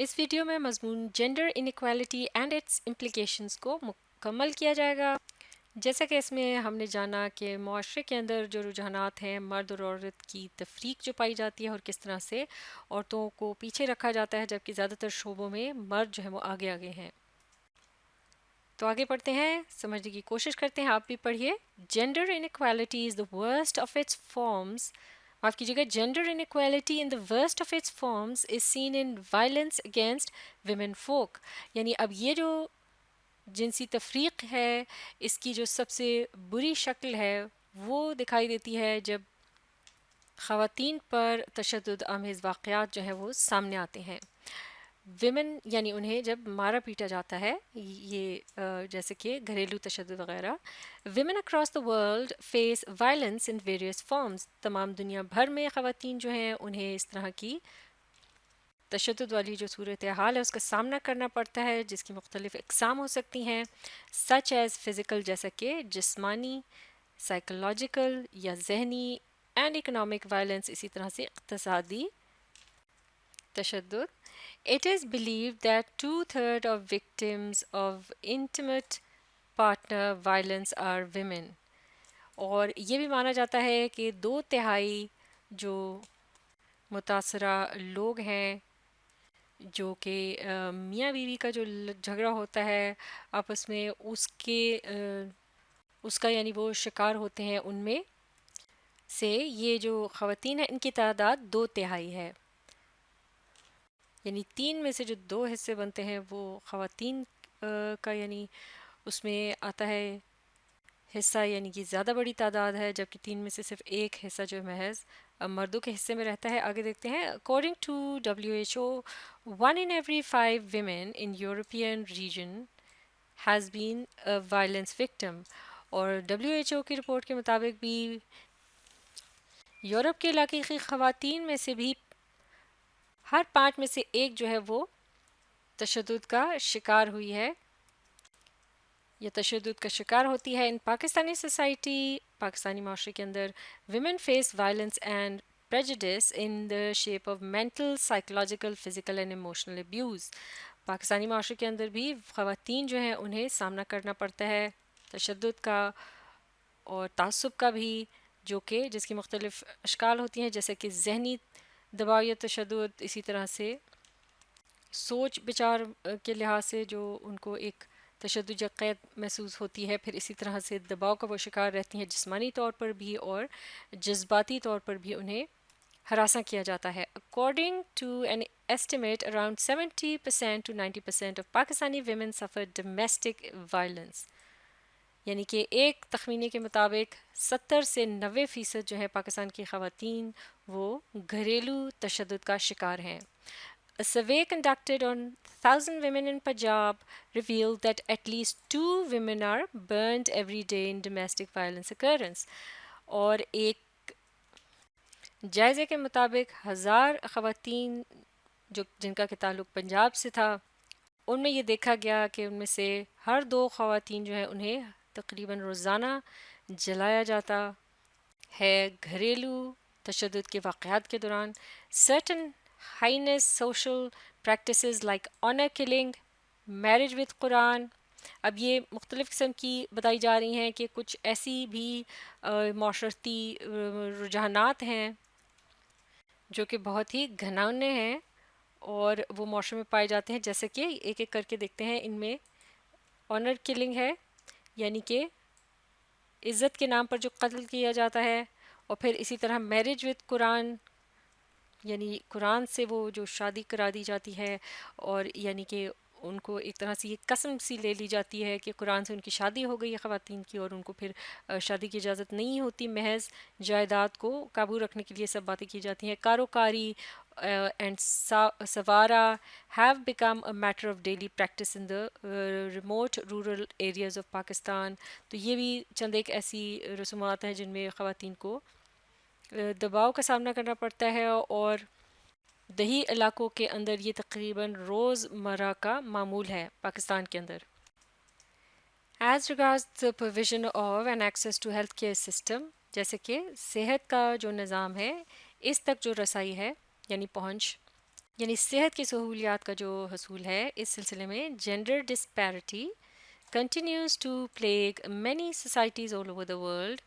اس video میں مضمون gender inequality and it's implications کو مکمل کیا جائے گا۔ جیسا کہ اس میں ہم نے جانا کہ معاشرے کے اندر جو رجحانات ہیں مرد اور عورت کی تفریق جو پائی جاتی ہے اور کس طرح سے عورتوں کو پیچھے رکھا جاتا ہے جبکہ زیادہ تر شعبوں میں مرد جو ہے وہ آگے آگے ہیں۔ تو آگے پڑھتے ہیں، سمجھنے کی کوشش کرتے ہیں، آپ بھی پڑھیے۔ Gender inequality is the worst of its forms, معاف کیجیے گا، gender inequality in the worst of its forms is seen in violence against women folk, یعنی اب یہ جو جنسی تفریق ہے اس کی جو سب سے بری شکل ہے وہ دکھائی دیتی ہے جب خواتین پر تشدد آمیز واقعات جو ہیں وہ سامنے آتے ہیں۔ ویمن یعنی انہیں جب مارا پیٹا جاتا ہے، یہ جیسے کہ گھریلو تشدد وغیرہ۔ Women across the world face violence in various forms, تمام دنیا بھر میں خواتین جو ہیں انہیں اس طرح کی تشدد والی جو صورتحال ہے اس کا سامنا کرنا پڑتا ہے، جس کی مختلف اقسام ہو سکتی ہیں، سچ ایز فزیکل جیسا کہ جسمانی، سائیکولوجیکل یا ذہنی، اینڈ اکنامک وائلنس اسی طرح سے اقتصادی تشدد۔ It is believed that two-thirds of victims of intimate partner violence are women، اور یہ بھی مانا جاتا ہے کہ 2/3 جو متاثرہ لوگ ہیں جو کہ میاں بیوی کا جو جھگڑا ہوتا ہے آپس میں اس کا یعنی وہ شکار ہوتے ہیں، ان میں سے یہ جو خواتین ہیں ان کی تعداد 2/3 ہے، یعنی 3 میں سے جو 2 حصے بنتے ہیں وہ خواتین کا یعنی اس میں آتا ہے حصہ، یعنی کہ زیادہ بڑی تعداد ہے، جبکہ 3 میں سے صرف ایک حصہ جو محض مردوں کے حصے میں رہتا ہے۔ آگے دیکھتے ہیں، according to WHO 1 in every 5 women in European region has been a violence victim، اور WHO کی رپورٹ کے مطابق بھی یورپ کے علاقے کی خواتین میں سے بھی ہر 5 میں سے ایک جو ہے وہ تشدد کا شکار ہوئی ہے یا تشدد کا شکار ہوتی ہے۔ ان پاکستانی سوسائٹی، پاکستانی معاشرے کے اندر women face violence and prejudice in the shape of mental, psychological, physical and emotional abuse، Pakistani معاشرے کے اندر بھی خواتین جو ہیں انہیں سامنا کرنا پڑتا ہے تشدد کا اور تعصب کا بھی، جو کہ جس کی مختلف اشکال ہوتی ہیں، جیسے کہ ذہنی دباؤ یا تشدد، اسی طرح سے سوچ بچار کے لحاظ سے جو ان کو ایک تشدد یا قید محسوس ہوتی ہے، پھر اسی طرح سے دباؤ کا وہ شکار رہتی ہیں جسمانی طور پر بھی اور جذباتی طور پر بھی انہیں ہراساں کیا جاتا ہے۔ According to an estimate around 70% to 90% of Pakistani women suffer domestic violence، یعنی کہ ایک تخمینے کے مطابق 70 سے 90% جو ہے پاکستان کی خواتین وہ گھریلو تشدد کا شکار ہیں۔ A survey conducted on 1,000 women in Punjab revealed that at least 2 women are burned every day in domestic violence occurrence، اور ایک جائزے کے مطابق 1000 خواتین جن کا کہ تعلق پنجاب سے تھا، ان میں یہ دیکھا گیا کہ ان میں سے ہر 2 خواتین جو ہیں انہیں تقریباً روزانہ جلایا جاتا ہے گھریلو تشدد کے واقعات کے دوران۔ Certain heinous social practices like honor killing, marriage with قرآن، اب یہ مختلف قسم کی بتائی جا رہی ہیں کہ کچھ ایسی بھی معاشرتی رجحانات ہیں جو کہ بہت ہی گھناؤنے ہیں اور وہ معاشرے میں پائے جاتے ہیں، جیسے کہ ایک ایک کر کے دیکھتے ہیں۔ ان میں آنر کلنگ ہے، یعنی کہ عزت کے نام پر جو قتل کیا جاتا ہے، اور پھر اسی طرح میرج وتھ قرآن، یعنی قرآن سے وہ جو شادی کرا دی جاتی ہے، اور یعنی کہ ان کو ایک طرح سے یہ قسم سی لے لی جاتی ہے کہ قرآن سے ان کی شادی ہو گئی ہے خواتین کی، اور ان کو پھر شادی کی اجازت نہیں ہوتی، محض جائیداد کو قابو رکھنے کے لیے سب باتیں کی جاتی ہیں۔ Karo kari and swara have become a matter of daily practice in the remote rural areas of Pakistan, تو یہ بھی چند ایک ایسی رسومات ہیں جن میں خواتین کو دباؤ کا سامنا کرنا پڑتا ہے، اور دیہی علاقوں کے اندر یہ تقریباً روز مرہ کا معمول ہے پاکستان کے اندر۔ As regards the provision of and access to health care system، جیسے کہ صحت کا جو نظام ہے اس تک جو رسائی ہے یعنی پہنچ، یعنی صحت کی سہولیات کا جو حصول ہے اس سلسلے میں gender disparity continues to plague many societies all over the world.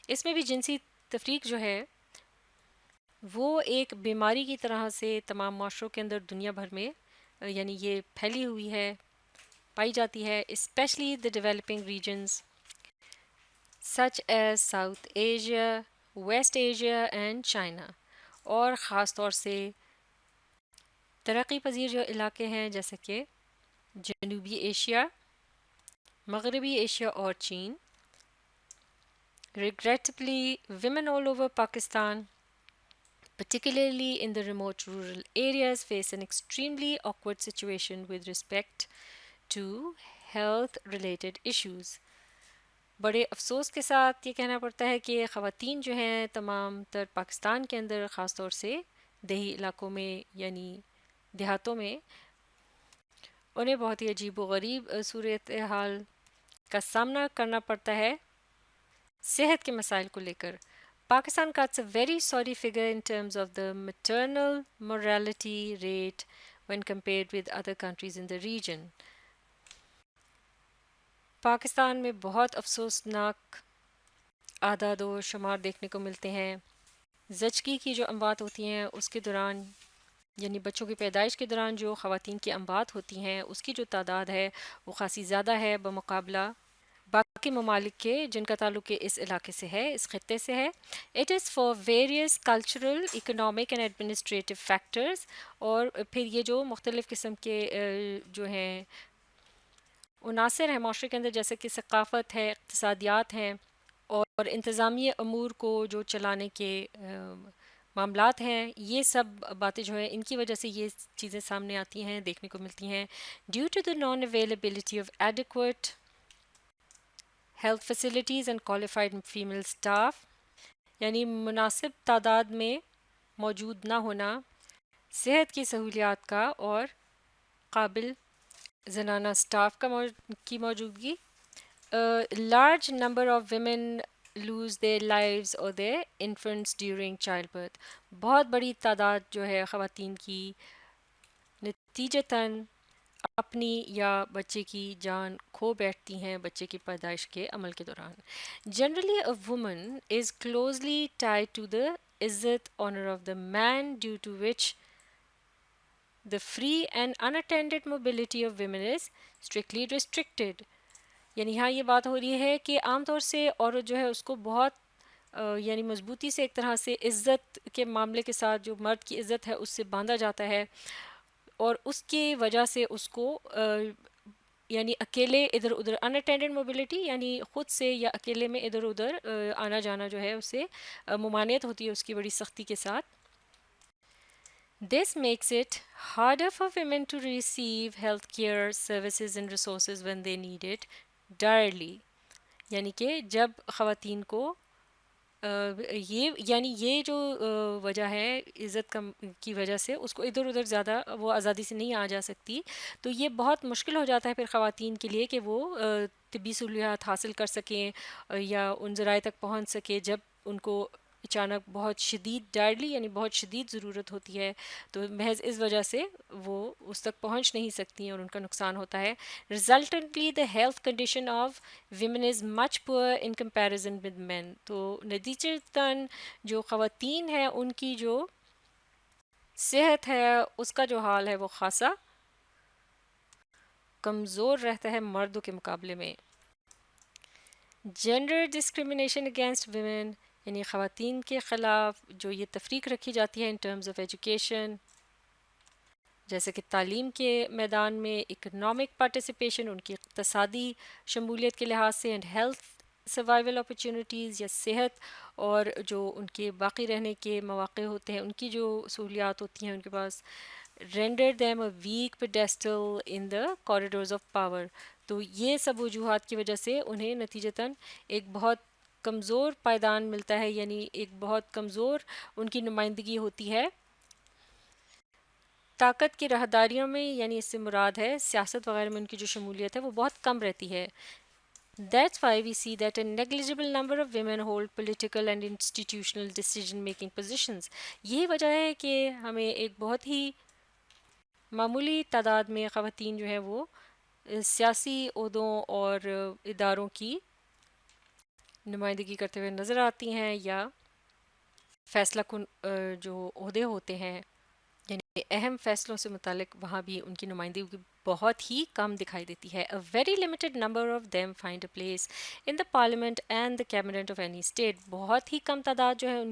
اس میں بھی جنسی تفریق جو ہے وہ ایک بیماری کی طرح سے تمام معاشروں کے اندر دنیا بھر میں یعنی یہ پھیلی ہوئی ہے، پائی جاتی ہے، especially the developing regions such as South Asia, West Asia and China، اور خاص طور سے ترقی پذیر جو علاقے ہیں جیسے کہ جنوبی ایشیا، مغربی ایشیا اور چین. Regrettably, women all over Pakistan, particularly in the remote rural areas, face an extremely awkward situation with respect to health-related issues. بڑے افسوس کے ساتھ یہ کہنا پڑتا ہے کہ خواتین جو ہیں تمام تر پاکستان کے اندر، خاص طور سے دیہی علاقوں میں یعنی دیہاتوں میں، انہیں بہت ہی عجیب و غریب صورتحال کا سامنا کرنا پڑتا ہے صحت کے مسائل کو لے کر. Pakistan cuts a very sorry figure in terms of the maternal mortality rate when compared with other countries in the region. Pakistan میں بہت افسوسناک اعداد و شمار دیکھنے کو ملتے ہیں. زچگی کی جو اموات ہوتی ہیں اس کے دوران یعنی بچوں کی پیدائش کے دوران جو خواتین کی اموات ہوتی ہیں اس کی جو تعداد ہے وہ خاصی زیادہ ہے بمقابلہ باقی ممالک کے جن کا تعلق اس علاقے سے ہے، اس خطے سے ہے. It is for various cultural, economic and administrative factors, اور پھر یہ جو مختلف قسم کے جو ہیں عناصر ہیں معاشرے کے اندر جیسے کہ ثقافت ہے، اقتصادیات ہیں اور انتظامی امور کو جو چلانے کے معاملات ہیں، یہ سب باتیں جو ہیں ان کی وجہ سے یہ چیزیں سامنے آتی ہیں، دیکھنے کو ملتی ہیں. Due to the non availability of adequate health facilities and qualified female staff, یعنی مناسب تعداد میں موجود نہ ہونا صحت کی سہولیات کا اور قابل زنانہ اسٹاف کی موجودگی. Large number of women lose their lives or their infants during childbirth، بہت بڑی تعداد جو ہے خواتین کی نتیجتاً اپنی یا بچے کی جان کھو بیٹھتی ہیں بچے کی پیدائش کے عمل کے دوران. Generally a woman is closely tied to the عزت honor of the man, due to which the free and unattended mobility of women is strictly restricted. یعنی یہاں یہ بات ہو رہی ہے کہ عام طور سے عورت جو ہے اس کو بہت یعنی مضبوطی سے ایک طرح سے عزت کے معاملے کے ساتھ جو مرد کی عزت ہے اس سے باندھا جاتا ہے، اور اس کی وجہ سے اس کو یعنی اکیلے ادھر ادھر ان اٹینڈڈ موبلٹی یعنی خود سے یا اکیلے میں ادھر ادھر آنا جانا جو ہے اس سے ممانعت ہوتی ہے اس کی بڑی سختی کے ساتھ. This makes it harder for women to receive health care services and resources when they need it direly. یعنی کہ جب خواتین کو یہ جو وجہ ہے عزت کی وجہ سے اس کو ادھر ادھر زیادہ وہ آزادی سے نہیں آ جا سکتی، تو یہ بہت مشکل ہو جاتا ہے پھر خواتین کے لیے کہ وہ طبی سہولیات حاصل کر سکیں یا ان ذرائع تک پہنچ سکے جب ان کو اچانک بہت شدید ڈائرلی یعنی بہت شدید ضرورت ہوتی ہے، تو محض اس وجہ سے وہ اس تک پہنچ نہیں سکتی ہیں اور ان کا نقصان ہوتا ہے. Resultantly the health condition of women is much poor in comparison with men. تو نتیجتاً جو خواتین ہیں ان کی جو صحت ہے اس کا جو حال ہے وہ خاصا کمزور رہتا ہے مردوں کے مقابلے میں. جینڈر ڈسکریمنیشن اگینسٹ ویمن، یعنی خواتین کے خلاف جو یہ تفریق رکھی جاتی ہے ان ٹرمز آف ایجوکیشن، جیسے کہ تعلیم کے میدان میں، اکنامک پارٹیسپیشن ان کی اقتصادی شمولیت کے لحاظ سے، اینڈ ہیلتھ سروائیول اپرچونیٹیز یا صحت اور جو ان کے باقی رہنے کے مواقع ہوتے ہیں ان کی جو سہولیات ہوتی ہیں ان کے پاس، render them a weak pedestal in the corridors of power. تو یہ سب وجوہات کی وجہ سے انہیں نتیجتاً ایک بہت کمزور پائیدان ملتا ہے، یعنی ایک بہت کمزور ان کی نمائندگی ہوتی ہے طاقت کی راہداریوں میں، یعنی اس سے مراد ہے سیاست وغیرہ میں ان کی جو شمولیت ہے وہ بہت کم رہتی ہے. That's why we see that a negligible number of women hold political and institutional decision making positions. یہی وجہ ہے کہ ہمیں ایک بہت ہی معمولی تعداد میں خواتین جو ہیں وہ سیاسی عہدوں اور اداروں کی نمائندگی کرتے ہوئے نظر آتی ہیں، یا فیصلہ کن جو عہدے ہوتے ہیں یعنی اہم فیصلوں سے متعلق وہاں بھی ان کی نمائندگی بہت ہی کم دکھائی دیتی ہے. A very limited number of them find a place in the parliament and the cabinet of any state. بہت ہی کم تعداد جو ہے ان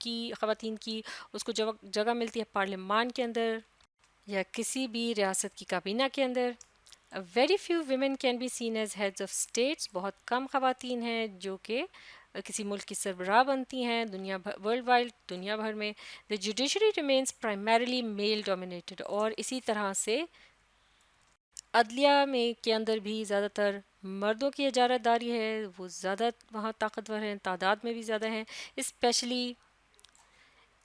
کی خواتین کی اس کو جگہ ملتی ہے پارلیمان کے اندر یا کسی بھی ریاست کی کابینہ کے اندر. A very few women can be seen as heads of states. بہت کم خواتین ہیں جو کہ کسی ملک کی سربراہ بنتی ہیں ورلڈ وائڈ دنیا بھر میں. The judiciary remains primarily male dominated. اور اسی طرح سے عدلیہ میں کے اندر بھی زیادہ تر مردوں کی اجارہ داری ہے، وہ زیادہ وہاں طاقتور ہیں، تعداد میں بھی زیادہ ہیں، اسپیشلی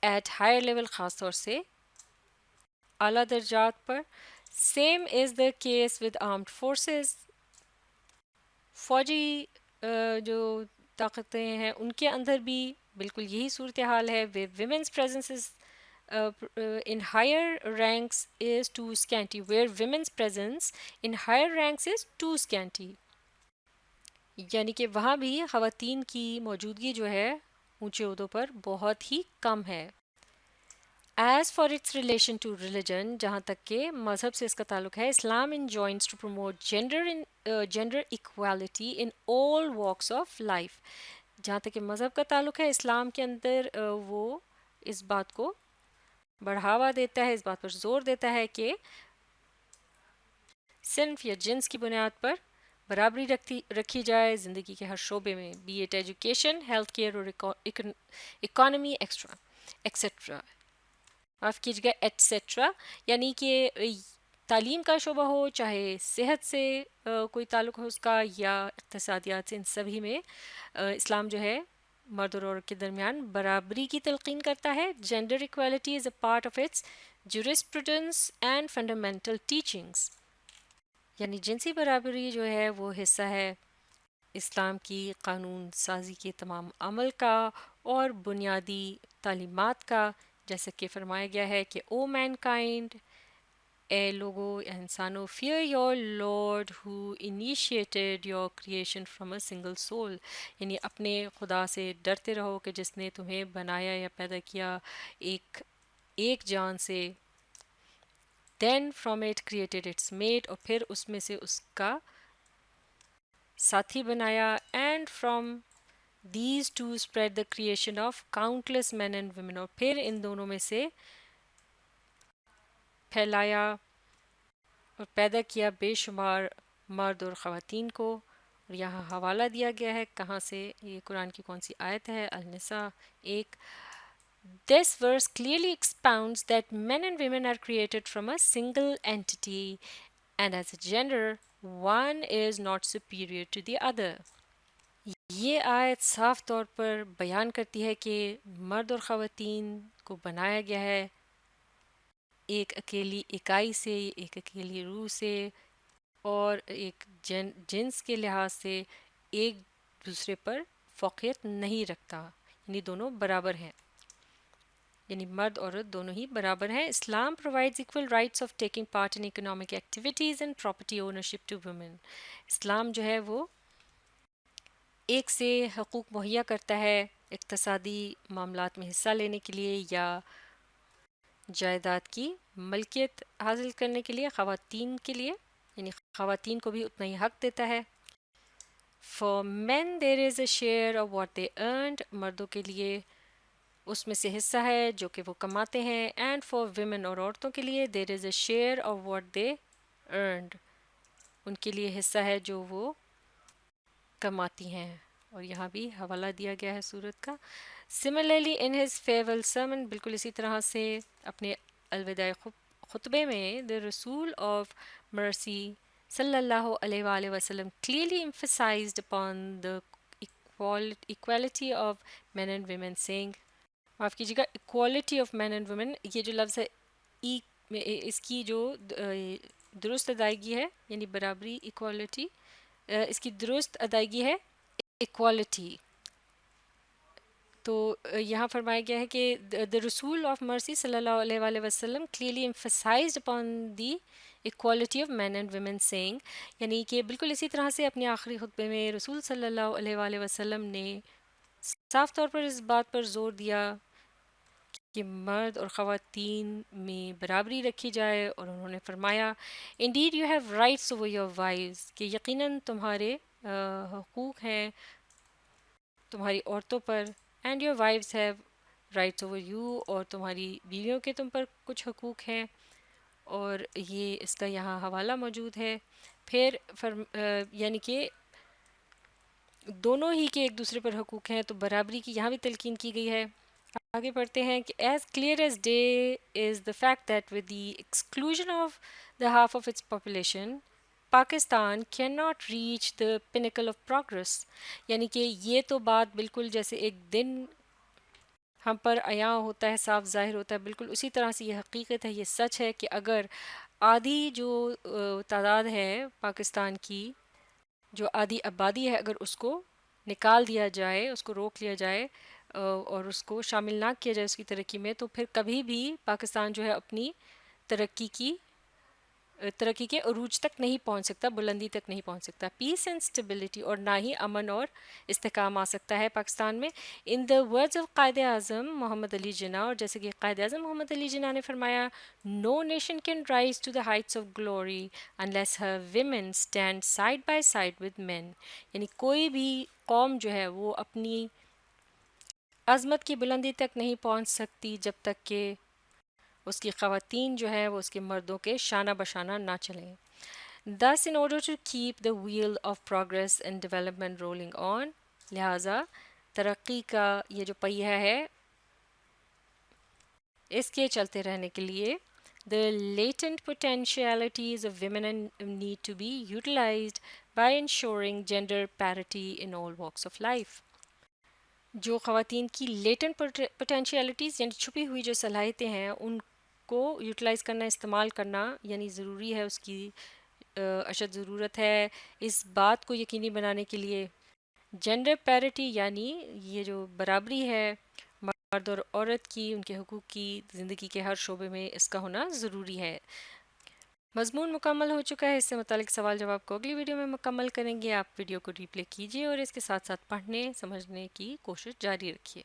ایٹ ہائر لیول، خاص طور سے اعلیٰ درجات پر. Same is the case with armed forces. فوجی جو طاقتیں ہیں ان کے اندر بھی بالکل یہی صورتحال ہے. Women's presence in higher ranks is too scanty, where women's presence in higher ranks is too scanty. یعنی کہ وہاں بھی خواتین کی موجودگی جو ہے اونچے عہدوں پر بہت ہی کم ہے. As for its relation to religion, جہاں تک کہ مذہب سے اس کا تعلق ہے، اسلام enjoins to promote gender equality in all walks of life. جہاں تک کہ مذہب کا تعلق ہے، اسلام کے اندر وہ اس بات کو بڑھاوا دیتا ہے، اس بات پر زور دیتا ہے کہ صنف یا جنس کی بنیاد پر برابری رکھی جائے زندگی کے ہر شعبے میں، be it education, health care اور اکانومی ایکسٹرا. معاف کیجیے گا ایٹسٹرا، یعنی کہ تعلیم کا شعبہ ہو، چاہے صحت سے کوئی تعلق ہو اس کا یا اقتصادیات سے، ان سبھی میں اسلام جو ہے مرد اور عورت کے درمیان برابری کی تلقین کرتا ہے. Gender equality is a part of its jurisprudence and fundamental teachings. یعنی جنسی برابری جو ہے وہ حصہ ہے اسلام کی قانون سازی کے تمام عمل کا اور بنیادی تعلیمات کا، جیسا کہ فرمایا گیا ہے کہ او مین کائنڈ، اے لوگو، انسانو، fear your lord who initiated your creation from a single soul. یعنی اپنے خدا سے ڈرتے رہو کہ جس نے تمہیں بنایا یا پیدا کیا ایک جان سے. Then from it created its mate, اور پھر اس میں سے اس کا ساتھی بنایا. And from these two spread the creation of countless men and women, اور پھر ان دونوں میں سے پھیلایا اور پیدا کیا بے شمار مرد اور خواتین کو. اور یہاں حوالہ دیا گیا ہے کہاں سے، یہ قرآن کی کون سی آیت ہے، النساء 1. This verse clearly expounds that men and women are created from a single entity, and as a gender, one is not superior to the other. یہ آیت صاف طور پر بیان کرتی ہے کہ مرد اور خواتین کو بنایا گیا ہے ایک اکیلی اکائی سے، ایک اکیلی روح سے، اور ایک جنس کے لحاظ سے ایک دوسرے پر فوقیت نہیں رکھتا، یعنی دونوں برابر ہیں، یعنی مرد عورت دونوں ہی برابر ہیں. اسلام provides equal rights of taking part in economic activities and property ownership to women. اسلام جو ہے وہ ایک سے حقوق مہیا کرتا ہے اقتصادی معاملات میں حصہ لینے کے لیے یا جائیداد کی ملکیت حاصل کرنے کے لیے خواتین کے لیے، یعنی خواتین کو بھی اتنا ہی حق دیتا ہے. For men there is a share of what they earned. مردوں کے لیے اس میں سے حصہ ہے جو کہ وہ کماتے ہیں. And for women، اور عورتوں کے لیے there is a share of what they earned. ان کے لیے حصہ ہے جو وہ کماتی ہیں. اور یہاں بھی حوالہ دیا گیا ہے سورت کا. Similarly in his farewell sermon، بالکل اسی طرح سے اپنے الوداع خطبے میں the رسول of mercy صلی اللہ علیہ وآلہ وسلم clearly emphasized upon the equality of men and women saying، معاف کیجیے گا equality of men and women، یہ جو لفظ ہے اس کی جو درست ادائیگی ہے یعنی برابری، equality اس کی درست ادائیگی ہے ایکوالٹی. تو یہاں فرمایا گیا ہے کہ the رسول آف مرسی صلی اللہ علیہ وآلہ وسلم clearly emphasized upon the equality of men and women saying، یعنی کہ بالکل اسی طرح سے اپنے آخری خطبے میں رسول صلی اللہ علیہ وآلہ وسلم نے صاف طور پر اس بات پر زور دیا کہ مرد اور خواتین میں برابری رکھی جائے، اور انہوں نے فرمایا indeed you have rights over your wives، کہ یقیناً تمہارے حقوق ہیں تمہاری عورتوں پر، and your wives have rights over you, اور تمہاری بیویوں کے تم پر کچھ حقوق ہیں، اور یہ اس کا یہاں حوالہ موجود ہے. پھر یعنی کہ دونوں ہی کے ایک دوسرے پر حقوق ہیں، تو برابری کی یہاں بھی تلقین کی گئی ہے. آگے پڑھتے ہیں کہ as clear as day is the fact that with the exclusion of the half of its population Pakistan can not reach the pinnacle of progress, یعنی کہ یہ تو بات بالکل جیسے ایک دن ہم پر عیاں ہوتا ہے، صاف ظاہر ہوتا ہے، بالکل اسی طرح سے یہ حقیقت ہے، یہ سچ ہے کہ اگر آدھی جو تعداد ہے پاکستان کی، جو آدھی آبادی ہے، اگر اس کو نکال دیا جائے، اس کو روک لیا جائے اور اس کو شامل نہ کیا جائے اس کی ترقی میں، تو پھر کبھی بھی پاکستان جو ہے اپنی ترقی کے عروج تک نہیں پہنچ سکتا، بلندی تک نہیں پہنچ سکتا. پیس اینڈ اسٹیبلٹی، اور نہ ہی امن اور استحکام آ سکتا ہے پاکستان میں. ان the words of Quaid Azam محمد علی جناح، اور جیسے کہ قائد اعظم محمد علی جناح نے فرمایا، no nation can rise to the heights of glory unless her women stand side by side with men, یعنی کوئی بھی قوم جو ہے وہ اپنی عظمت کی بلندی تک نہیں پہنچ سکتی جب تک کہ اس کی خواتین جو ہے وہ اس کے مردوں کے شانہ بشانہ نہ چلیں. Thus in order to keep the wheel of progress and development rolling on، لہٰذا ترقی کا یہ جو پہیہ ہے اس کے چلتے رہنے کے لیے the latent potentialities of women need to be utilized by ensuring gender parity in all walks of life. جو خواتین کی لیٹنٹ پوٹینشیلٹیز یعنی چھپی ہوئی جو صلاحیتیں ہیں ان کو یوٹیلائز کرنا، استعمال کرنا یعنی ضروری ہے، اس کی اشد ضرورت ہے اس بات کو یقینی بنانے کے لیے. جینڈر پیرٹی یعنی یہ جو برابری ہے مرد اور عورت کی، ان کے حقوق کی زندگی کے ہر شعبے میں اس کا ہونا ضروری ہے. مضمون مکمل ہو چکا ہے، اس سے متعلق سوال جواب کو اگلی ویڈیو میں مکمل کریں گے. آپ ویڈیو کو ری پلے کیجیے اور اس کے ساتھ ساتھ پڑھنے سمجھنے کی کوشش جاری رکھیے.